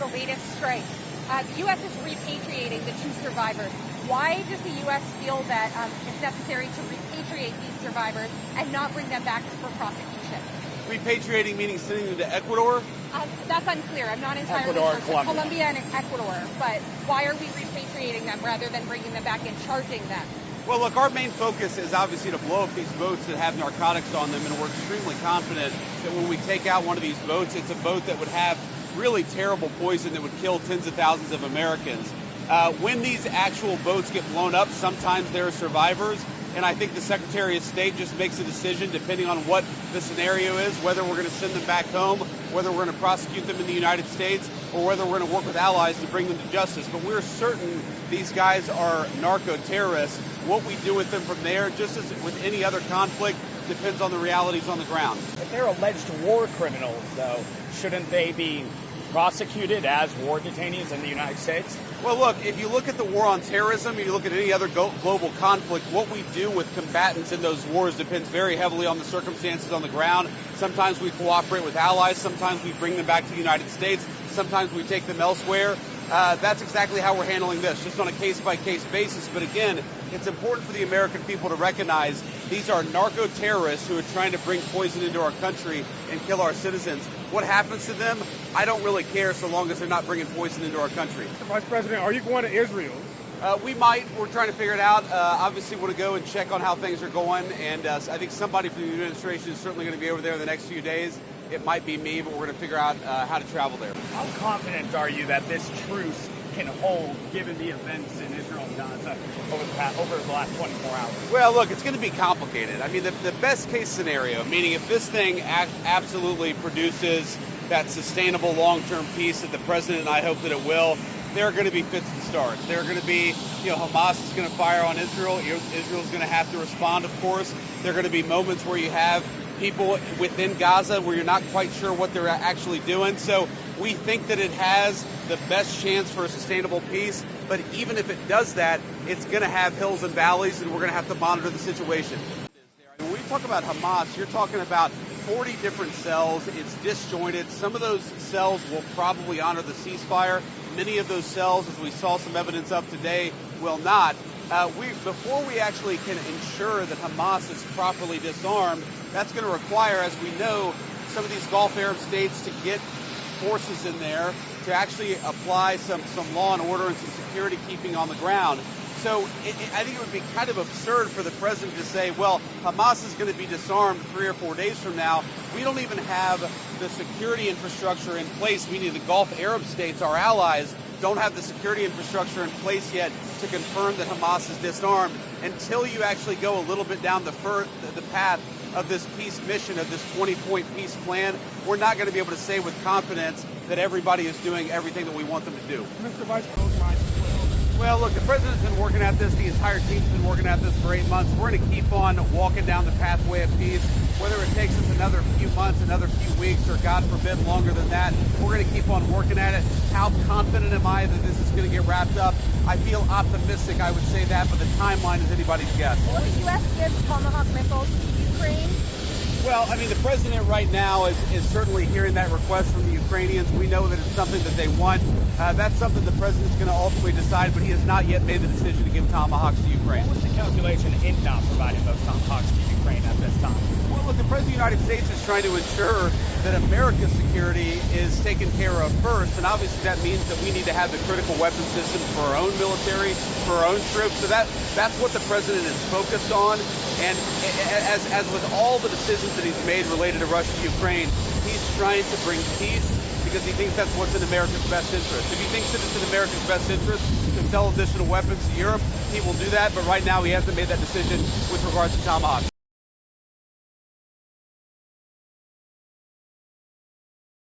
the latest strikes. The U.S. is repatriating the 2 survivors. Why does the U.S. feel that it's necessary to repatriate these survivors and not bring them back for prosecution? Repatriating meaning sending them to Ecuador? That's unclear. I'm not entirely Ecuador, sure. Colombia. Colombia and Ecuador. But why are we repatriating them rather than bringing them back and charging them? Well, look, our main focus is obviously to blow up these boats that have narcotics on them, and we're extremely confident that when we take out one of these boats, it's a boat that would have really terrible poison that would kill tens of thousands of Americans. When these actual boats get blown up, sometimes there are survivors, and I think the Secretary of State just makes a decision depending on what the scenario is, whether we're going to send them back home, whether we're going to prosecute them in the United States, or whether we're going to work with allies to bring them to justice. But we're certain these guys are narco-terrorists. What we do with them from there, just as with any other conflict, depends on the realities on the ground. If they're alleged war criminals, though, shouldn't they be prosecuted as war detainees in the United States? Well, look, if you look at the war on terrorism, if you look at any other global conflict, what we do with combatants in those wars depends very heavily on the circumstances on the ground. Sometimes we cooperate with allies. Sometimes we bring them back to the United States. Sometimes we take them elsewhere. That's exactly how we're handling this, just on a case-by-case basis. But again, it's important for the American people to recognize these are narco-terrorists who are trying to bring poison into our country and kill our citizens. What happens to them, I don't really care so long as they're not bringing poison into our country. Mr. Vice President, are you going to Israel? We might. We're trying to figure it out. Obviously, want to go and check on how things are going. And I think somebody from the administration is certainly going to be over there in the next few days. It might be me, but we're going to figure out how to travel there. How confident are you that this truce can hold, given the events in Israel and Gaza over the last 24 hours? Well, look, it's going to be complicated. I mean, the best case scenario, meaning if this thing absolutely produces that sustainable long-term peace that the president and I hope that it will, there are going to be fits and starts. There are going to be, Hamas is going to fire on Israel. Israel's going to have to respond, of course. There are going to be moments where you have people within Gaza where you're not quite sure what they're actually doing. So we think that it has the best chance for a sustainable peace. But even if it does that, it's going to have hills and valleys, and we're going to have to monitor the situation. When we talk about Hamas, you're talking about 40 different cells. It's disjointed. Some of those cells will probably honor the ceasefire. Many of those cells, as we saw some evidence of today, will not. Before we actually can ensure that Hamas is properly disarmed, that's going to require, as we know, some of these Gulf Arab states to get forces in there to actually apply some law and order and some security keeping on the ground. So I think it would be kind of absurd for the president to say, well, Hamas is going to be disarmed 3 or 4 days from now. We don't even have the security infrastructure in place, meaning the Gulf Arab states, our allies, don't have the security infrastructure in place yet to confirm that Hamas is disarmed. Until you actually go a little bit down the path of this peace mission, of this 20-point peace plan, we're not going to be able to say with confidence that everybody is doing everything that we want them to do. Mr. Vice President, well, look, the president's been working at this. The entire team's been working at this for 8 months. We're going to keep on walking down the pathway of peace, whether it takes us another few months, another few weeks, or God forbid, longer than that. We're going to keep on working at it. How confident am I that this is going to get wrapped up? I feel optimistic, I would say that, but the timeline is anybody's guess. Will the U.S. give Tomahawk missiles to Ukraine? Well, I mean, the president right now is certainly hearing that request from the Ukrainians. We know that it's something that they want. That's something the president's going to ultimately decide, but he has not yet made the decision to give Tomahawks to Ukraine. What was the calculation in not providing those Tomahawks to Ukraine at this time? Well, look, the president of the United States is trying to ensure that America's security is taken care of first, and obviously that means that we need to have the critical weapon systems for our own military, for our own troops. So that's what the president is focused on. And as with all the decisions that he's made related to Russia and Ukraine, he's trying to bring peace because he thinks that's what's in America's best interest. If he thinks that it's in America's best interest to sell additional weapons to Europe, he will do that. But right now he hasn't made that decision with regards to Tomahawk.